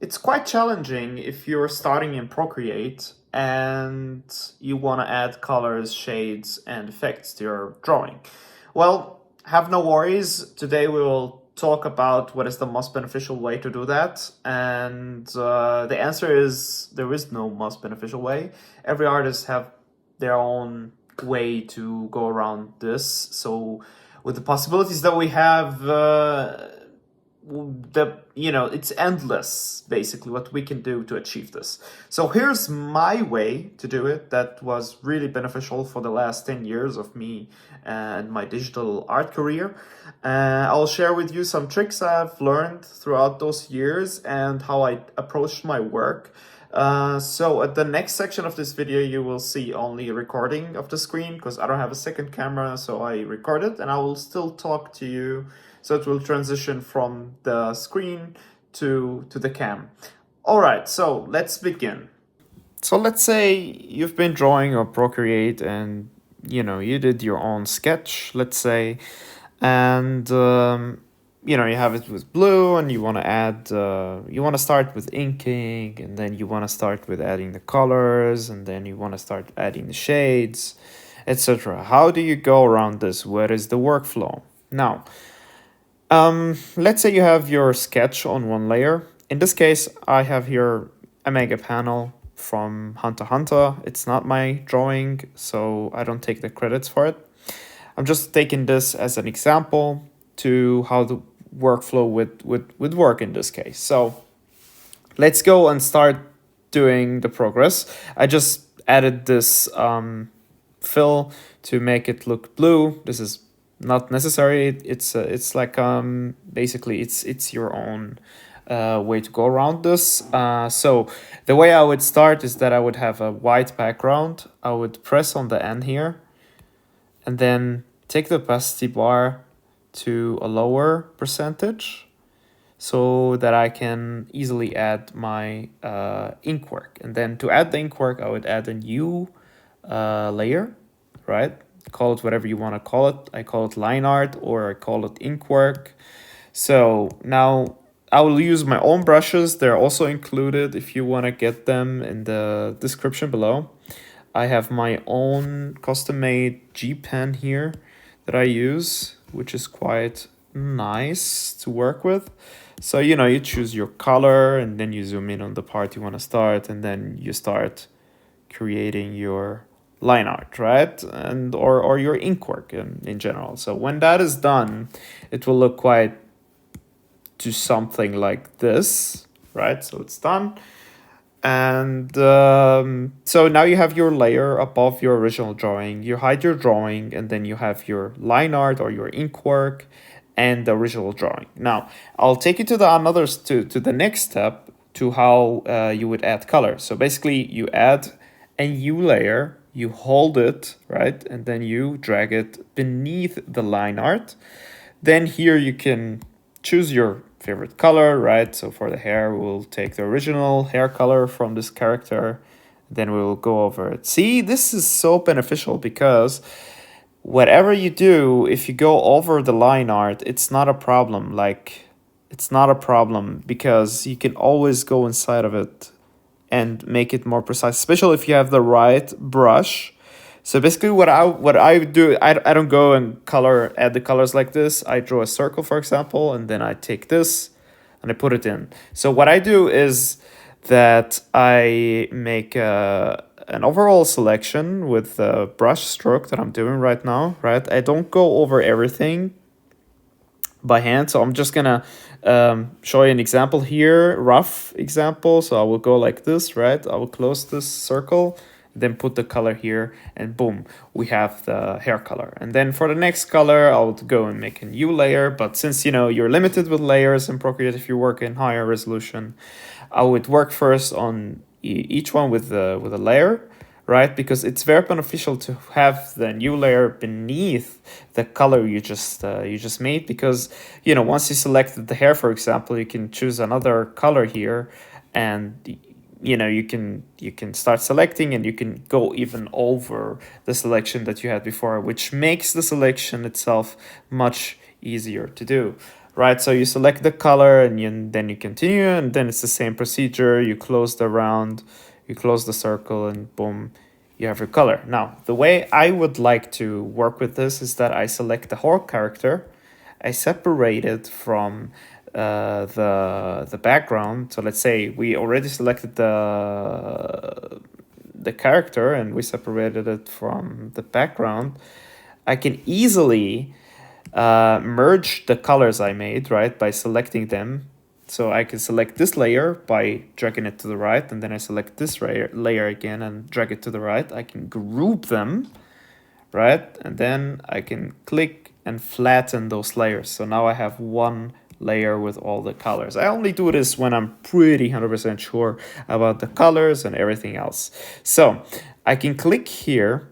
It's quite challenging if you're starting in Procreate and you want to add colors, shades, and effects to your drawing. Well, have no worries. Today we will talk about what is the most beneficial way to do that. And the answer is there is no most beneficial way. Every artist have their own way to go around this. So with the possibilities that we have, it's endless basically what we can do to achieve this. So here's my way to do it that was really beneficial for the last 10 years of me and my digital art career. I'll share with you some tricks I've learned throughout those years and how I approached my work. So at the next section of this video, you will see only a recording of the screen because I don't have a second camera, so I record it and I will still talk to you. So it will transition from the screen to the cam. All right, so let's begin. So let's say you've been drawing or Procreate and you did your own sketch, let's say, and you have it with blue and you want to add, you want to start with inking and then you want to start with adding the colors and then you want to start adding the shades, etc. How do you go around this? What is the workflow? Now, let's say you have your sketch on one layer. In this case, I have here a mega panel from Hunter x Hunter. It's not my drawing, so I don't take the credits for it. I'm just taking this as an example to how the workflow would work in this case. So let's go and start doing the progress. I just added this fill to make it look blue. This is not necessary. It's like basically it's your own way to go around this. So the way I would start is that I would have a white background. I would press on the N here and then take the opacity bar to a lower percentage so that I can easily add my ink work. And then to add the ink work, I would add a new layer, right? Call it whatever you want to call it. I call it line art or I call it ink work. So now I will use my own brushes. They're also included if you want to get them in the description below. I have my own custom-made G pen here that I use, which is quite nice to work with. So, you choose your color and then you zoom in on the part you want to start and then you start creating your line art, right? And or your ink work in general. So when that is done, it will look quite to something like this, right? So it's done. And so now you have your layer above your original drawing. You hide your drawing and then you have your line art or your ink work and the original drawing. Now I'll take you to the next step to how you would add color. So basically you add a new layer, you hold it, right? And then you drag it beneath the line art. Then here you can choose your favorite color, right? So for the hair, we'll take the original hair color from this character. Then we'll go over it. See, this is so beneficial because whatever you do, if you go over the line art, it's not a problem. It's not a problem because you can always go inside of it and make it more precise, especially if you have the right brush. So basically what I do, I don't go and add the colors like this. I draw a circle, for example, and then I take this and I put it in. So what I do is that I make an overall selection with the brush stroke that I'm doing right now, right? I don't go over everything by hand. So I'm just gonna show you an example here, rough example. So I will go like this, right? I will close this circle, then put the color here, and boom, we have the hair color. And then for the next color, I'll go and make a new layer. But since you're limited with layers in Procreate, if you work in higher resolution, I would work first on each one with a layer, right? Because it's very beneficial to have the new layer beneath the color you just made. Because once you selected the hair, for example, you can choose another color here, and you can start selecting and you can go even over the selection that you had before, which makes the selection itself much easier to do. right? So you select the color and then you continue, and then it's the same procedure. You close the round, you close the circle, and boom, you have your color. Now, the way I would like to work with this is that I select the whole character, I separate it from the background. So let's say we already selected the character and we separated it from the background. I can easily merge the colors I made, right, by selecting them. So I can select this layer by dragging it to the right, and then I select this layer again and drag it to the right. I can group them, right, and then I can click and flatten those layers. So now I have one layer with all the colors. I only do this when I'm pretty 100% sure about the colors and everything else. So I can click here,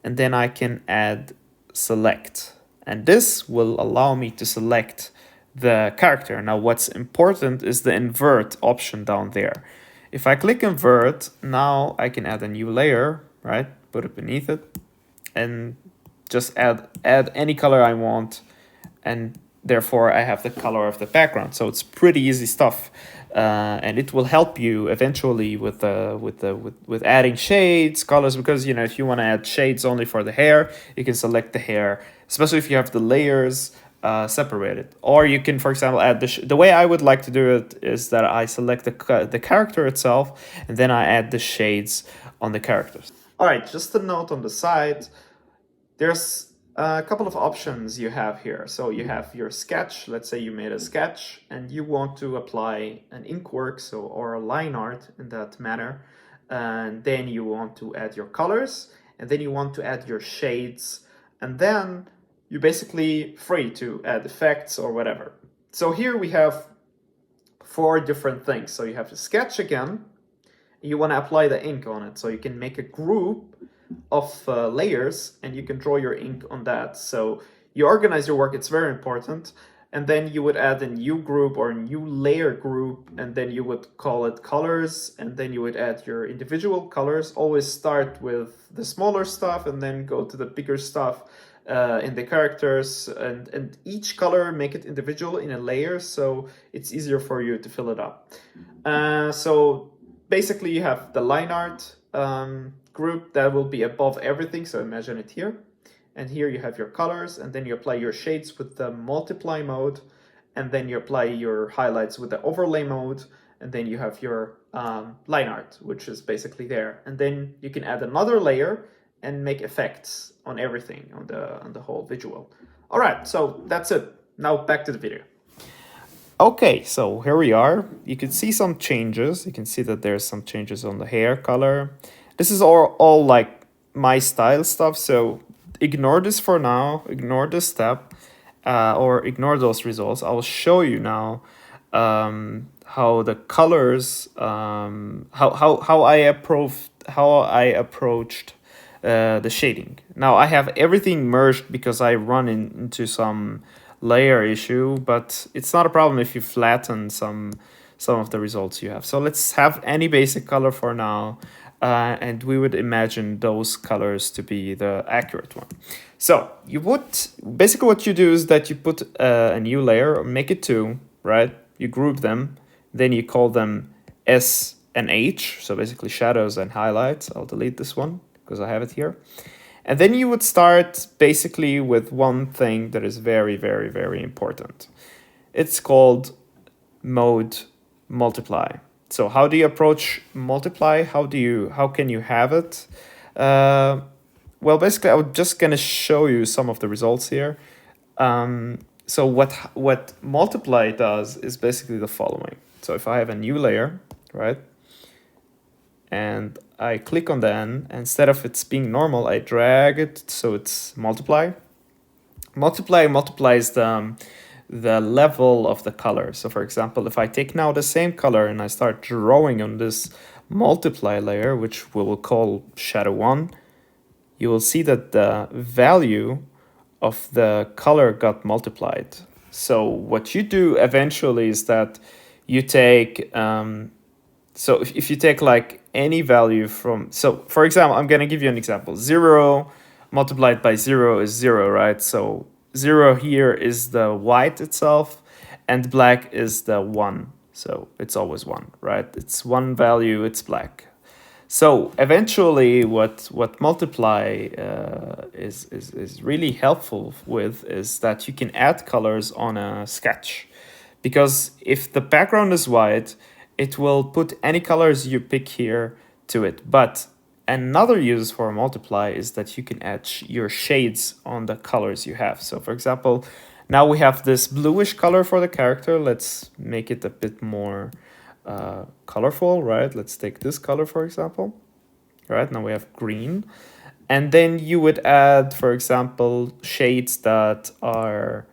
and then I can add select. And this will allow me to select the character. Now what's important is the invert option down there. If I click invert, now I can add a new layer, right? Put it beneath it and just add any color I want, and therefore I have the color of the background. So it's pretty easy stuff, and it will help you eventually with adding shades, colors, because you know, if you want to add shades only for the hair, you can select the hair, especially if you have the layers separated. Or you can, for example, add the way I would like to do it is that I select the character itself, and then I add the shades on the characters. All right, just a note on the side. There's a couple of options you have here. So you have your sketch. Let's say you made a sketch and you want to apply an ink work, or a line art in that manner. And then you want to add your colors, and then you want to add your shades, and then you're basically free to add effects or whatever. So here we have 4 different things. So you have the sketch again. You want to apply the ink on it. So you can make a group of layers and you can draw your ink on that. So you organize your work, it's very important. And then you would add a new group or a new layer group, and then you would call it colors, and then you would add your individual colors. Always start with the smaller stuff and then go to the bigger stuff in the characters, and each color make it individual in a layer, so it's easier for you to fill it up. So basically you have the line art group that will be above everything, so imagine it here. And here you have your colors, and then you apply your shades with the multiply mode, and then you apply your highlights with the overlay mode, and then you have your line art, which is basically there. And then you can add another layer and make effects on everything, on the whole visual. All right, so that's it. Now back to the video. Okay, so here we are. You can see some changes. You can see that there's some changes on the hair color. This is all like my style stuff, so ignore this for now, ignore this step, or ignore those results. I will show you now how the colors, how I approached the shading. Now I have everything merged because I run into some layer issue, but it's not a problem if you flatten some of the results you have. So let's have any basic color for now. And we would imagine those colors to be the accurate one. So you would, basically what you do is that you put a new layer, or make it 2, right? You group them, then you call them S and H, so basically shadows and highlights. I'll delete this one because I have it here. And then you would start basically with one thing that is very, very, very important. It's called mode multiply. So how do you approach multiply? How can you have it? Well, basically, I'm just gonna show you some of the results here. So what multiply does is basically the following. So if I have a new layer, right, and I click on the N, instead of it's being normal, I drag it so it's multiply. Multiply multiplies the level of the color. So for example, if I take now the same color and I start drawing on this multiply layer, which we will call shadow 1, you will see that the value of the color got multiplied. So what you do eventually is that you take, so if you take like any value from, so for example, I'm gonna give you an example. 0 multiplied by 0 is 0, right? So 0 here is the white itself, and black is the 1. So it's always 1, right? It's one value, it's black. So eventually what multiply is really helpful with is that you can add colors on a sketch. Because if the background is white, it will put any colors you pick here to it. But another use for multiply is that you can add your shades on the colors you have. So for example, now we have this bluish color for the character. Let's make it a bit more colorful, right? Let's take this color, for example. Right, now we have green. And then you would add, for example, shades that are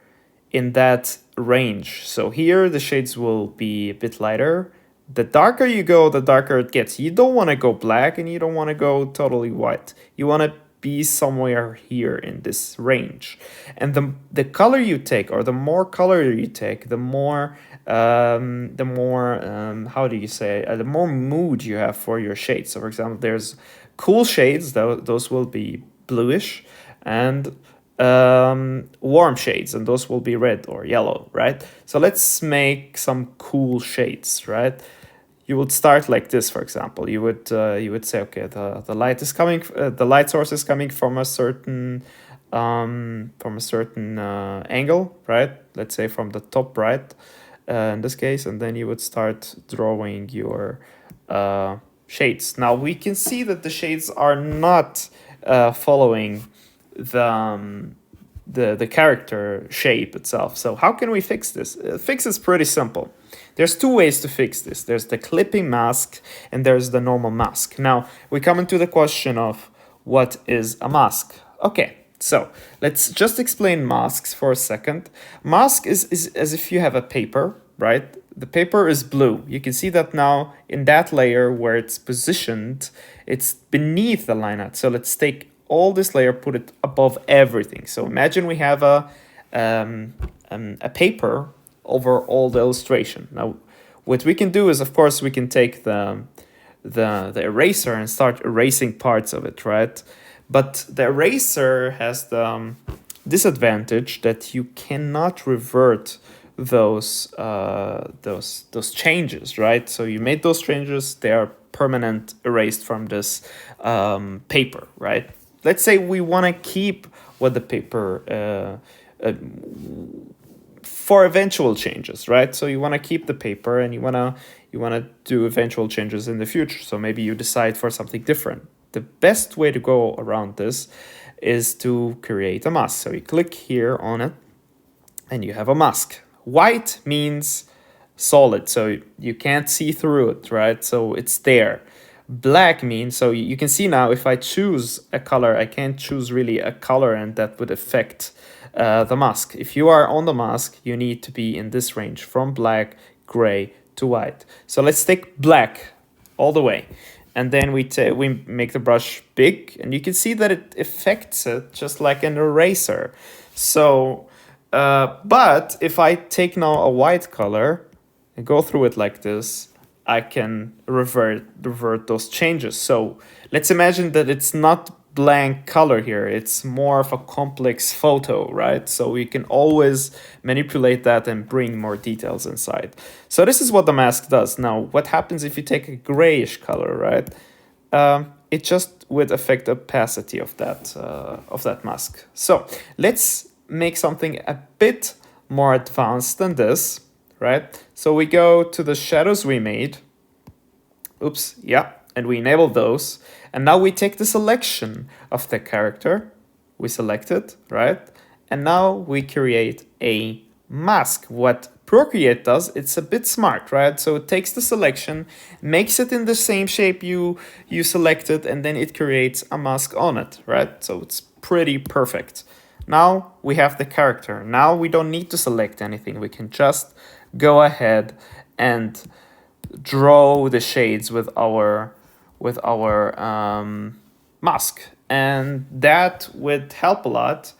in that range. So here the shades will be a bit lighter. The darker you go, the darker it gets. You don't want to go black and you don't want to go totally white. You want to be somewhere here in this range. And the color you take, or the more color you take, the more how do you say, the more mood you have for your shades. So for example, there's cool shades, those will be bluish, and warm shades, and those will be red or yellow, right? So let's make some cool shades, right? You would start like this, for example. You would say, okay, the light is coming, the light source is coming from a certain angle, right? Let's say from the top right, in this case, and then you would start drawing your shades. Now we can see that the shades are not following the character shape itself. So how can we fix this? Fix is pretty simple. There's two ways to fix this. There's the clipping mask and there's the normal mask. Now we come into the question of what is a mask. Okay, so let's just explain masks for a second. Mask is as if you have a paper, right? The paper is blue. You can see that now in that layer where it's positioned, it's beneath the line art. So let's take all this layer, put it above everything. So imagine we have a paper over all the illustration. Now, what we can do is, of course, we can take the eraser and start erasing parts of it, right? But the eraser has the disadvantage that you cannot revert those changes, right? So you made those changes, they are permanent erased from this paper, right? Let's say we want to keep what the paper for eventual changes, right? So you want to keep the paper and you want to do eventual changes in the future. So maybe you decide for something different. The best way to go around this is to create a mask. So you click here on it and you have a mask. White means solid, so you can't see through it, right? So it's there. Black means, so you can see now if I choose a color, I can't choose really a color and that would affect the mask. If you are on the mask, you need to be in this range from black, gray to white. So let's take black all the way. And then we make the brush big and you can see that it affects it just like an eraser. So, but if I take now a white color and go through it like this, I can revert those changes. So let's imagine that it's not blank color here. It's more of a complex photo, right? So we can always manipulate that and bring more details inside. So this is what the mask does. Now, what happens if you take a grayish color, right? It just would affect the opacity of that mask. So let's make something a bit more advanced than this, right? So we go to the shadows we made. Oops, yeah, and we enable those. And now we take the selection of the character. We select it, right? And now we create a mask. What Procreate does, it's a bit smart, right? So it takes the selection, makes it in the same shape you selected, and then it creates a mask on it, right? So it's pretty perfect. Now we have the character. Now we don't need to select anything. We can just go ahead and draw the shades with our mask, and that would help a lot.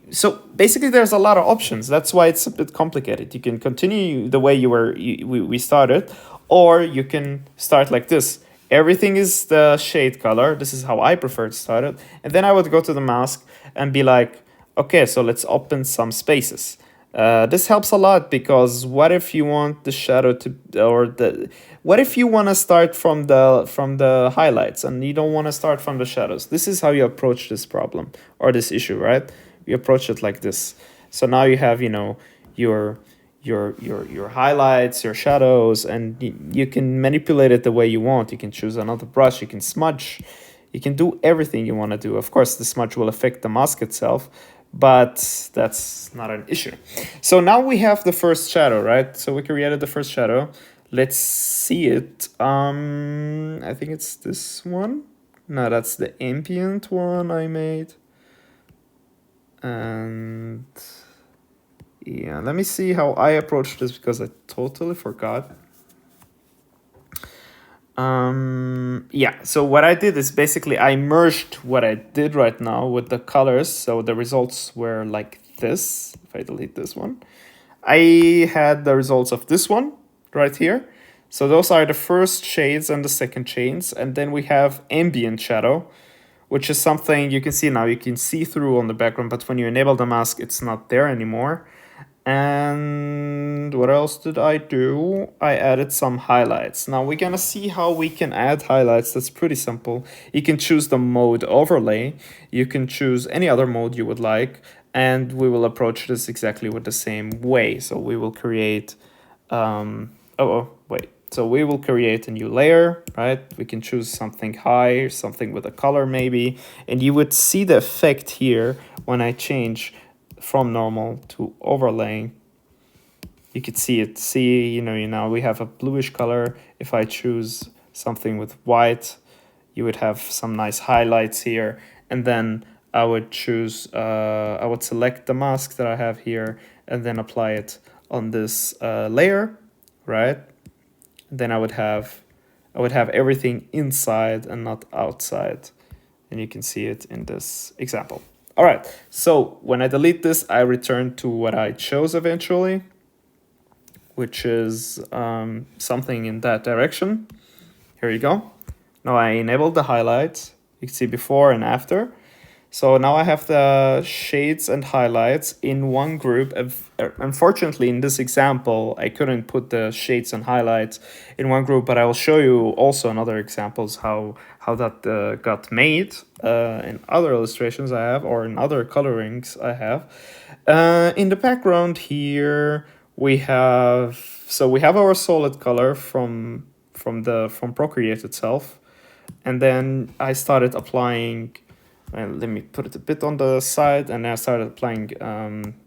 So basically there's a lot of options. That's why it's a bit complicated. You can continue the way we started, or you can start like this. Everything is the shade color. This is how I prefer to start it. And then I would go to the mask and be like, okay, so let's open some spaces. This helps a lot because what if you want the shadow to, or the, what if you want to start from the highlights and you don't want to start from the shadows? This is how you approach this problem or this issue, right? You approach it like this. So now you have, you know, your your highlights, your shadows, and you can manipulate it the way you want. You can choose another brush, you can smudge, you can do everything you want to do. Of course, the smudge will affect the mask itself, but that's not an issue. So now we have the first shadow, right? So we created the first shadow. Let's see it. I think it's this one. No, that's the ambient one I made. And yeah, let me see how I approached this because I totally forgot. Yeah, so what I did is basically I merged what I did right now with the colors. So the results were like this. If I delete this one, I had the results of this one right here. So those are the first shades and the second shades. And then we have ambient shadow, which is something you can see now. You can see through on the background, but when you enable the mask, it's not there anymore. And what else did I do? I added some highlights. Now we're gonna see how we can add highlights. That's pretty simple. You can choose the mode overlay. You can choose any other mode you would like. And we will approach this exactly with the same way. So we will create, wait. So we will create a new layer, right? We can choose something high, something with a color maybe. And you would see the effect here when I change from normal to overlay. You could see it. See, you know, we have a bluish color. If I choose something with white, you would have some nice highlights here. And then I would choose, I would select the mask that I have here and then apply it on this layer, right? Then I would have everything inside and not outside. And you can see it in this example. All right, so when I delete this, I return to what I chose eventually, which is something in that direction. Here you go. Now I enabled the highlights. You can see before and after. So now I have the shades and highlights in one group. Unfortunately, in this example, I couldn't put the shades and highlights in one group, but I will show you also in other examples how that got made in other illustrations I have or in other colorings I have. In the background here, we have our solid color from Procreate itself, and then I started applying. Let me put it a bit on the side, and I started applying,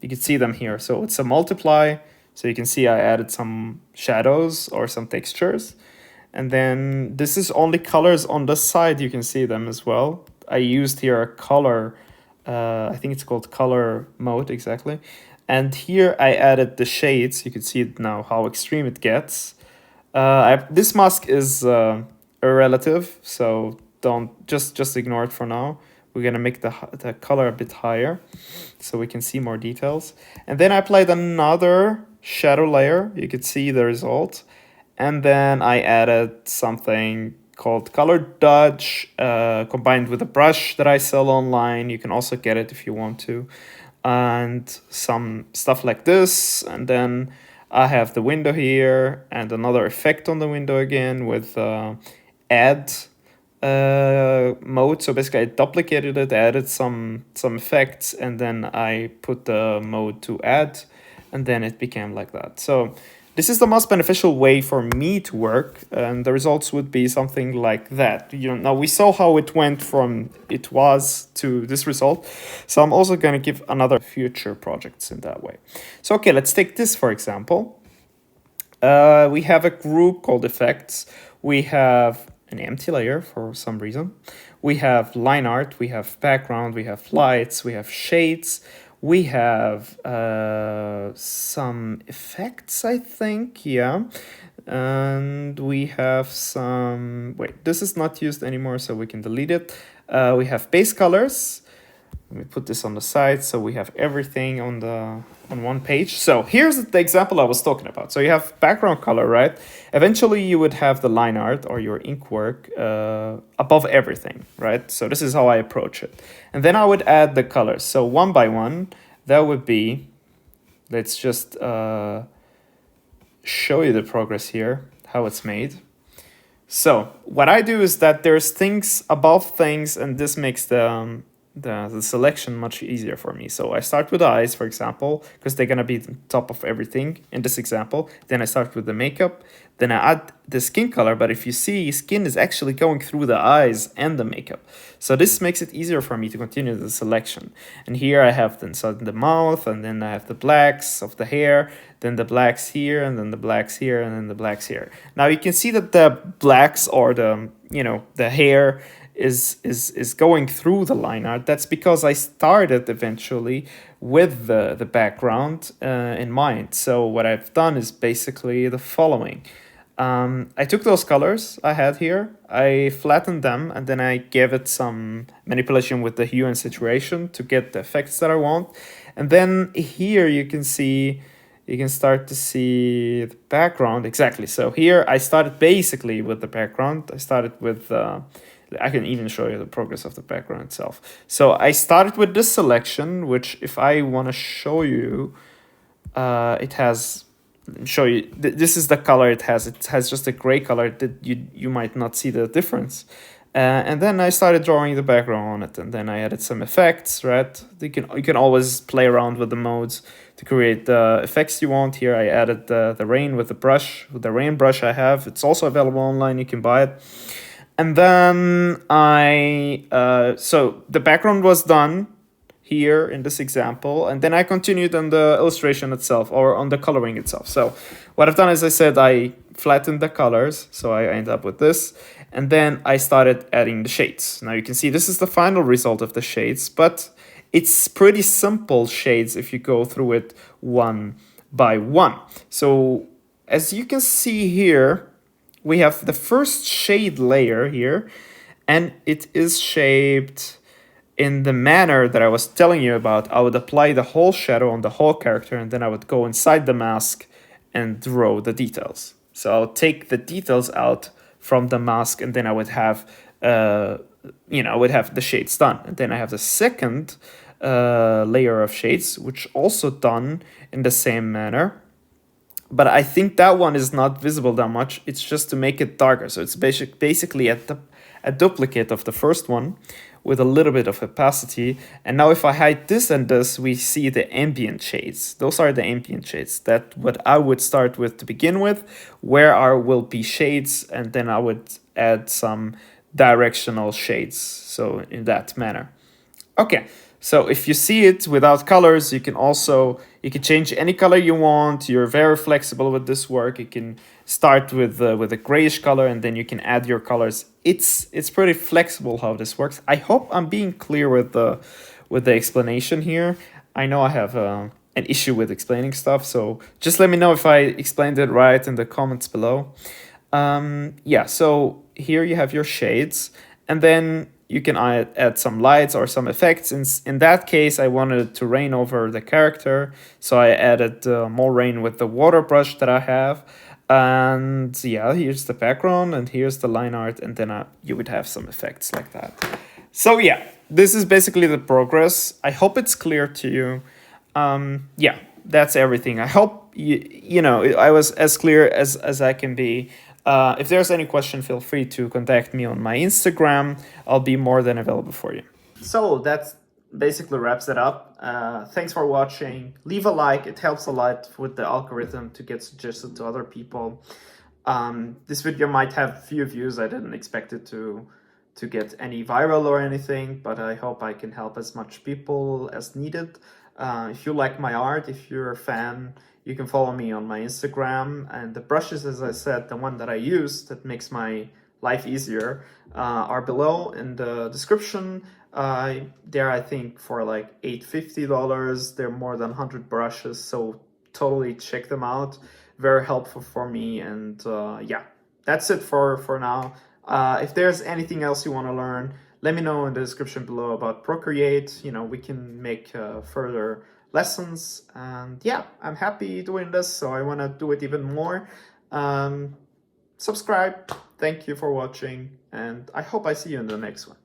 you can see them here. So it's a multiply, so you can see I added some shadows or some textures. And then this is only colors on the side, you can see them as well. I used here a color, I think it's called color mode, exactly. And here I added the shades, you can see it now how extreme it gets. This mask is a relative, so don't just ignore it for now. We're gonna make the color a bit higher so we can see more details. And then I applied another shadow layer. You could see the result. And then I added something called color dodge combined with a brush that I sell online. You can also get it if you want to. And some stuff like this. And then I have the window here and another effect on the window again with add mode. So basically I duplicated it, added some effects, and then I put the mode to add, and then it became like that. So this is the most beneficial way for me to work, and the results would be something like that. Now we saw how it went from it was to this result. So I'm also going to give another future projects in that way. So okay, let's take this for example. We have a group called effects. We have an empty layer for some reason. We have line art, we have background, we have lights, we have shades, we have some effects, I think, yeah. And we have some, wait, this is not used anymore, so we can delete it. We have base colors. Let me put this on the side so we have everything on one page. So here's the example I was talking about. So you have background color, right? Eventually you would have the line art or your ink work above everything, right? So this is how I approach it. And then I would add the colors. So one by one, that would be let's just show you the progress here, how it's made. So what I do is that there's things above things, and this makes the selection much easier for me. So I start with the eyes, for example, because they're gonna be the top of everything in this example. Then I start with the makeup. Then I add the skin color, but if you see, skin is actually going through the eyes and the makeup. So this makes it easier for me to continue the selection. And here I have then so the mouth, and then I have the blacks of the hair, then the blacks here, and then the blacks here, and then the blacks here. Now you can see that the blacks, or the, you know, the hair is going through the line art. That's because I started eventually with the background in mind. So what I've done is basically the following. I took those colors I had here, I flattened them, and then I gave it some manipulation with the hue and saturation to get the effects that I want. And then here you can see, you can start to see the background. Exactly. So here I started basically with the background. I started with, I can even show you the progress of the background itself. So I started with this selection, which if I want to show you, it has, show you, this is the color it has. It has just a gray color that you might not see the difference. And then I started drawing the background on it, and then I added some effects, right? You can always play around with the modes to create the effects you want. Here I added the rain with the brush, with the rain brush I have. It's also available online, you can buy it. And then so the background was done here in this example, and then I continued on the illustration itself, or on the coloring itself. So what I've done is I said I flattened the colors, so I end up with this, and then I started adding the shades. Now you can see this is the final result of the shades, but it's pretty simple shades if you go through it one by one. So as you can see here, we have the first shade layer here, and it is shaped in the manner that I was telling you about. I would apply the whole shadow on the whole character, and then I would go inside the mask and draw the details. So I'll take the details out from the mask, and then I would have, you know, I would have the shades done. And then I have the second layer of shades, which also done in the same manner. But I think that one is not visible that much. It's just to make it darker. So it's basically a duplicate of the first one with a little bit of opacity. And now if I hide this and this, we see the ambient shades. Those are the ambient shades. That what I would start with to begin with, where will be shades, and then I would add some directional shades. So in that manner. Okay. So if you see it without colors, you can change any color you want. You're very flexible with this work. You can start with a grayish color, and then you can add your colors. It's pretty flexible how this works. I hope I'm being clear with the explanation here. I know I have an issue with explaining stuff, so just let me know if I explained it right in the comments below. Yeah, so here you have your shades, and then you can add some lights or some effects. In that case, I wanted it to rain over the character, so I added more rain with the water brush that I have. And yeah, here's the background, and here's the line art, and then you would have some effects like that. So yeah, this is basically the progress. I hope it's clear to you. Yeah, that's everything. I hope you know I was as clear as I can be. If there's any question, feel free to contact me on my Instagram. I'll be more than available for you. So that basically wraps it up. Thanks for watching. Leave a like. It helps a lot with the algorithm to get suggested to other people. This video might have few views. I didn't expect it to get any viral or anything, but I hope I can help as much people as needed. If you like my art, if you're a fan, you can follow me on my Instagram. And the brushes, as I said, the one that I use that makes my life easier, are below in the description. They're, I think, for like $850. They're more than 100 brushes, so totally check them out. Very helpful for me. And yeah, that's it for now. If there's anything else you want to learn, let me know in the description below about Procreate. You know, we can make further lessons. And yeah, I'm happy doing this, so I want to do it even more. Subscribe. Thank you for watching, and I hope I see you in the next one.